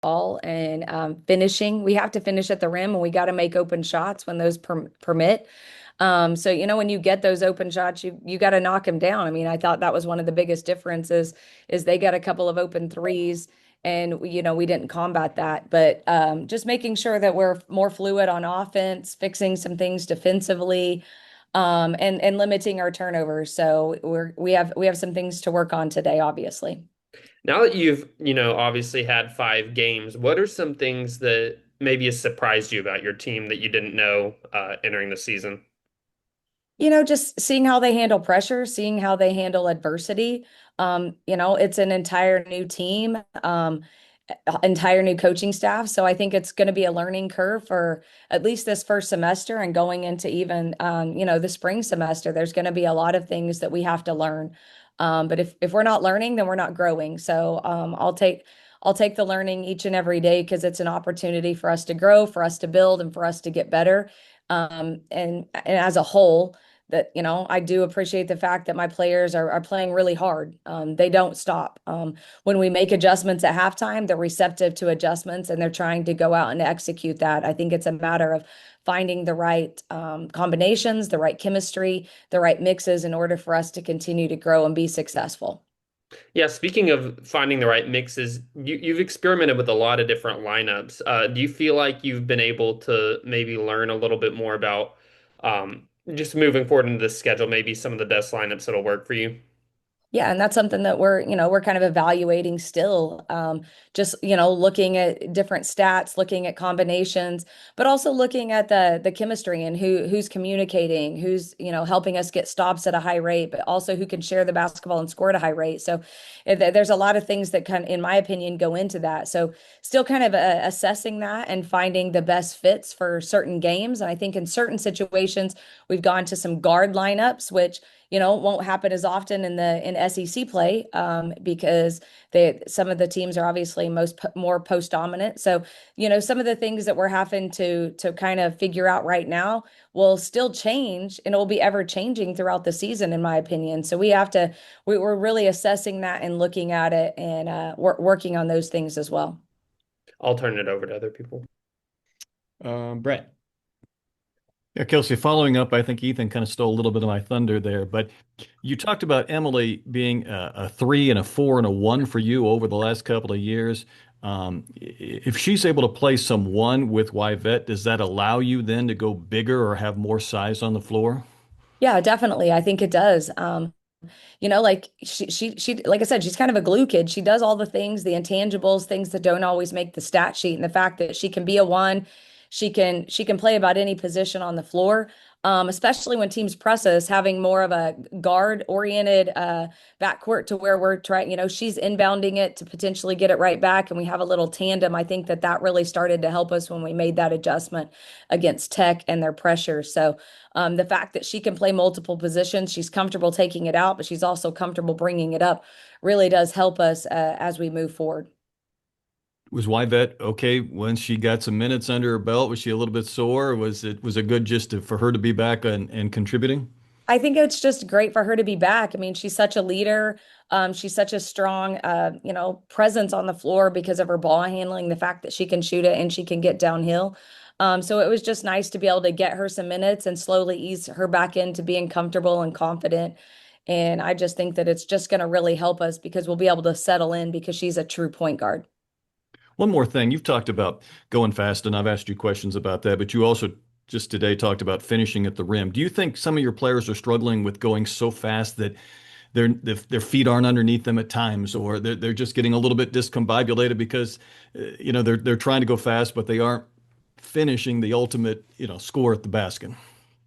ball and finishing. We have to finish at the rim and we got to make open shots when those permit. So when you get those open shots, you got to knock them down. I mean, I thought that was one of the biggest differences is they got a couple of open threes and we didn't combat that. But just making sure that we're more fluid on offense, fixing some things defensively, and limiting our turnovers. So we have some things to work on today, obviously. Now that you've, obviously had 5 games, what are some things that maybe has surprised you about your team that you didn't know entering the season? Just seeing how they handle pressure, seeing how they handle adversity. It's an entire new team, entire new coaching staff. So I think it's going to be a learning curve for at least this first semester and going into even, the spring semester. There's going to be a lot of things that we have to learn. But if we're not learning, then we're not growing. So I'll take the learning each and every day because it's an opportunity for us to grow, for us to build, and for us to get better. And as a whole, that I do appreciate the fact that my players are playing really hard. They don't stop. When we make adjustments at halftime, they're receptive to adjustments and they're trying to go out and execute that. I think it's a matter of finding the right combinations, the right chemistry, the right mixes in order for us to continue to grow and be successful. Yeah, speaking of finding the right mixes, you've experimented with a lot of different lineups. Do you feel like you've been able to maybe learn a little bit more about just moving forward into the schedule, maybe some of the best lineups that'll work for you? Yeah, and that's something that we're kind of evaluating still. Just, looking at different stats, looking at combinations, but also looking at the chemistry and who's communicating, who's, helping us get stops at a high rate, but also who can share the basketball and score at a high rate. So there's a lot of things that in my opinion, go into that. So still kind of assessing that and finding the best fits for certain games. And I think in certain situations, we've gone to some guard lineups, which won't happen as often in SEC play because some of the teams are obviously more post dominant. So, some of the things that we're having to kind of figure out right now will still change and it will be ever changing throughout the season, in my opinion. So we're really assessing that and looking at it and working on those things as well. I'll turn it over to other people. Brett. Yeah, Kelsey, following up, I think Ethan kind of stole a little bit of my thunder there, but you talked about Emily being a 3 and a 4 and a 1 for you over the last couple of years. If she's able to play some 1 with Yvette, does that allow you then to go bigger or have more size on the floor? Yeah, definitely. I think it does. Like like I said, she's kind of a glue kid. She does all the things, the intangibles, things that don't always make the stat sheet. And the fact that she can be a 1, she can play about any position on the floor. Especially when teams press us, having more of a guard oriented backcourt to where we're trying, she's inbounding it to potentially get it right back. And we have a little tandem. I think that really started to help us when we made that adjustment against Tech and their pressure. So the fact that she can play multiple positions, she's comfortable taking it out, but she's also comfortable bringing it up, really does help us as we move forward. Was Yvette okay once she got some minutes under her belt? Was she a little bit sore? Was it good just for her to be back and contributing? I think it's just great for her to be back. I mean, she's such a leader. She's such a strong, presence on the floor because of her ball handling, the fact that she can shoot it and she can get downhill. So it was just nice to be able to get her some minutes and slowly ease her back into being comfortable and confident. And I just think that it's just going to really help us because we'll be able to settle in because she's a true point guard. One more thing, you've talked about going fast, and I've asked you questions about that, but you also just today talked about finishing at the rim. Do you think some of your players are struggling with going so fast that their feet aren't underneath them at times, or they're just getting a little bit discombobulated because they're trying to go fast, but they aren't finishing the ultimate score at the basket?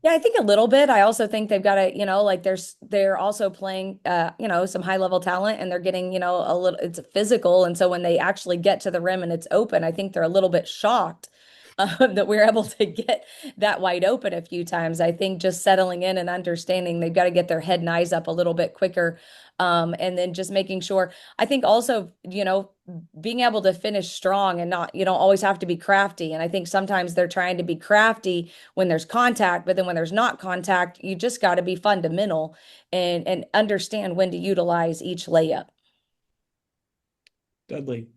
Yeah, I think a little bit. I also think they've got to, like they're also playing some high level talent and they're getting, a little it's physical. And so when they actually get to the rim and it's open, I think they're a little bit shocked that we're able to get that wide open a few times. I think just settling in and understanding they've got to get their head and eyes up a little bit quicker. And then just making sure, I think also, being able to finish strong and not, you don't always have to be crafty. And I think sometimes they're trying to be crafty when there's contact, but then when there's not contact, you just got to be fundamental and understand when to utilize each layup. Dudley.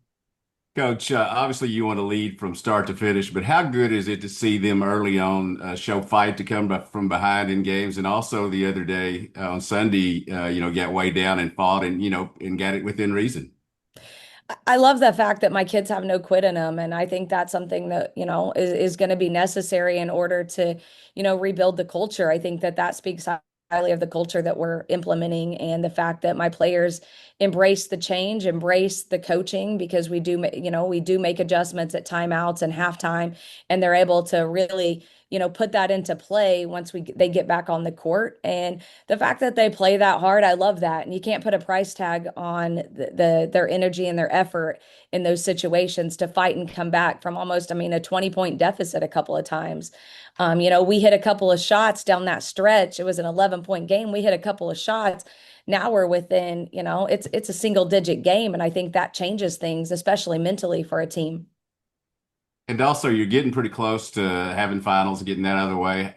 Coach, obviously you want to lead from start to finish, but how good is it to see them early on show fight to come from behind in games, and also the other day on Sunday, got way down and fought and and got it within reason. I love the fact that my kids have no quit in them. And I think that's something that, is going to be necessary in order to, rebuild the culture. I think that that speaks highly of the culture that we're implementing and the fact that my players embrace the change, embrace the coaching, because we do make adjustments at timeouts and halftime, and they're able to really, put that into play once they get back on the court. And the fact that they play that hard, I love that. And you can't put a price tag on their energy and their effort in those situations to fight and come back from almost, I mean, a 20-point deficit a couple of times. We hit a couple of shots down that stretch. It was an 11-point game. We hit a couple of shots. Now we're within, it's a single digit game. And I think that changes things, especially mentally for a team. And also, you're getting pretty close to having finals, getting that out of the way.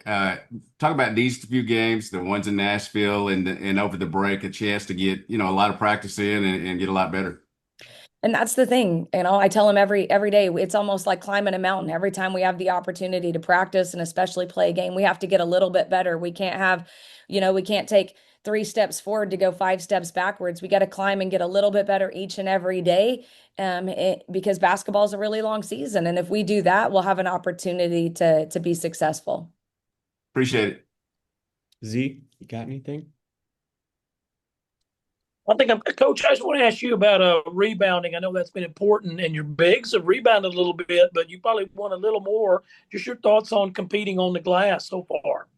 Talk about these few games, the ones in Nashville and over the break, a chance to get, a lot of practice in and get a lot better. And that's the thing, I tell them every day, it's almost like climbing a mountain. Every time we have the opportunity to practice and especially play a game, we have to get a little bit better. We can't take 3 steps forward to go 5 steps backwards. We got to climb and get a little bit better each and every day, because basketball is a really long season, and if we do that, we'll have an opportunity to be successful. Appreciate it. Z, you got anything? Coach, I just want to ask you about rebounding. I know that's been important, and your bigs have rebounded a little bit, but you probably want a little more. Just your thoughts on competing on the glass so far.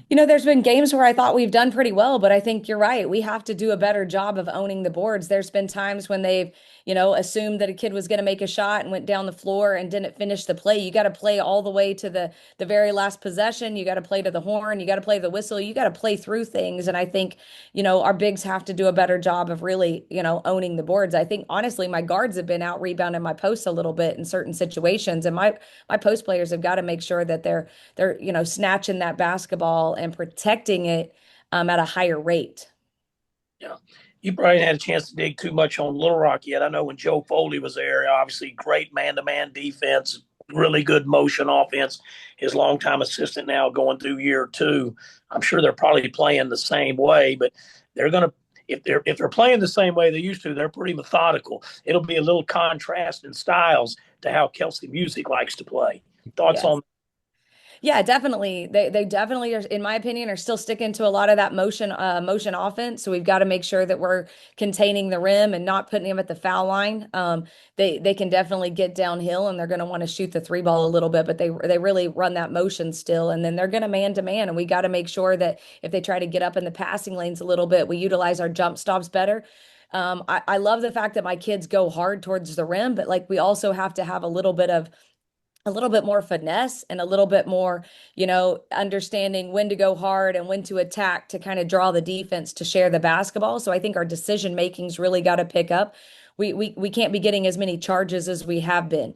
There's been games where I thought we've done pretty well, but I think you're right. We have to do a better job of owning the boards. There's been times when they've, assumed that a kid was going to make a shot and went down the floor and didn't finish the play. You got to play all the way to the very last possession. You got to play to the horn. You got to play the whistle. You got to play through things. And I think, our bigs have to do a better job of really, owning the boards. I think honestly, my guards have been out rebounding my posts a little bit in certain situations, and my post players have got to make sure that they're snatching that basketball and protecting it at a higher rate. Yeah. You probably had a chance to dig too much on Little Rock yet. I know when Joe Foley was there, obviously great man-to-man defense, really good motion offense. His longtime assistant now going through year 2. I'm sure they're probably playing the same way, but they're going to if they're playing the same way they used to, they're pretty methodical. It'll be a little contrast in styles to how Kelsi Musick likes to play. Thoughts Yes. on? Yeah, definitely. They definitely are, in my opinion, are still sticking to a lot of that motion offense. So we've got to make sure that we're containing the rim and not putting them at the foul line. They can definitely get downhill and they're going to want to shoot the three ball a little bit, but they really run that motion still, and then they're going to man to man. And we got to make sure that if they try to get up in the passing lanes a little bit, we utilize our jump stops better. I love the fact that my kids go hard towards the rim, but like we also have to have a little bit more finesse and a little bit more, understanding when to go hard and when to attack to kind of draw the defense to share the basketball. So I think our decision making's really got to pick up. We can't be getting as many charges as we have been.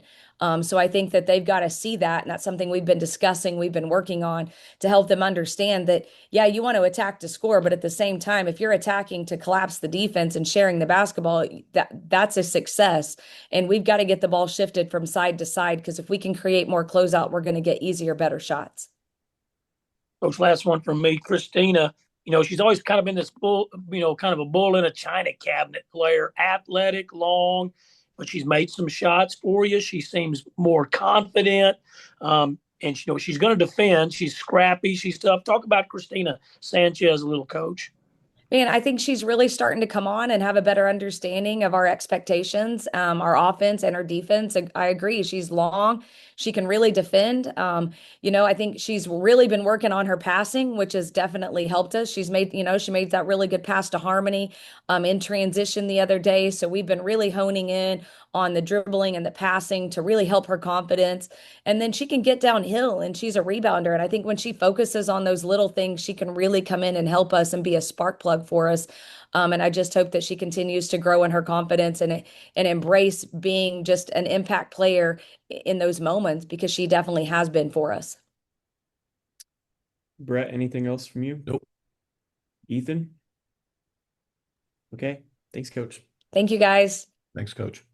So I think that they've got to see that, and that's something we've been discussing, we've been working on to help them understand that, yeah, you want to attack to score, but at the same time, if you're attacking to collapse the defense and sharing the basketball, that's a success. And we've got to get the ball shifted from side to side, because if we can create more closeout, we're going to get easier, better shots. Coach, last one from me. Christina, she's always kind of been this bull, kind of a bull in a china cabinet player, athletic, long, but she's made some shots for you. She seems more confident. And she's going to defend. She's scrappy. She's tough. Talk about Christina Sanchez, a little, coach. Man, I think she's really starting to come on and have a better understanding of our expectations, our offense and our defense. I agree. She's long. She can really defend. I think she's really been working on her passing, which has definitely helped us. She made that really good pass to Harmony in transition the other day. So we've been really honing in on the dribbling and the passing to really help her confidence. And then she can get downhill and she's a rebounder. And I think when she focuses on those little things, she can really come in and help us and be a spark plug for us. And I just hope that she continues to grow in her confidence and embrace being just an impact player in those moments, because she definitely has been for us. Brett, anything else from you? Nope. Ethan? Okay. Thanks, Coach. Thank you, guys. Thanks, Coach.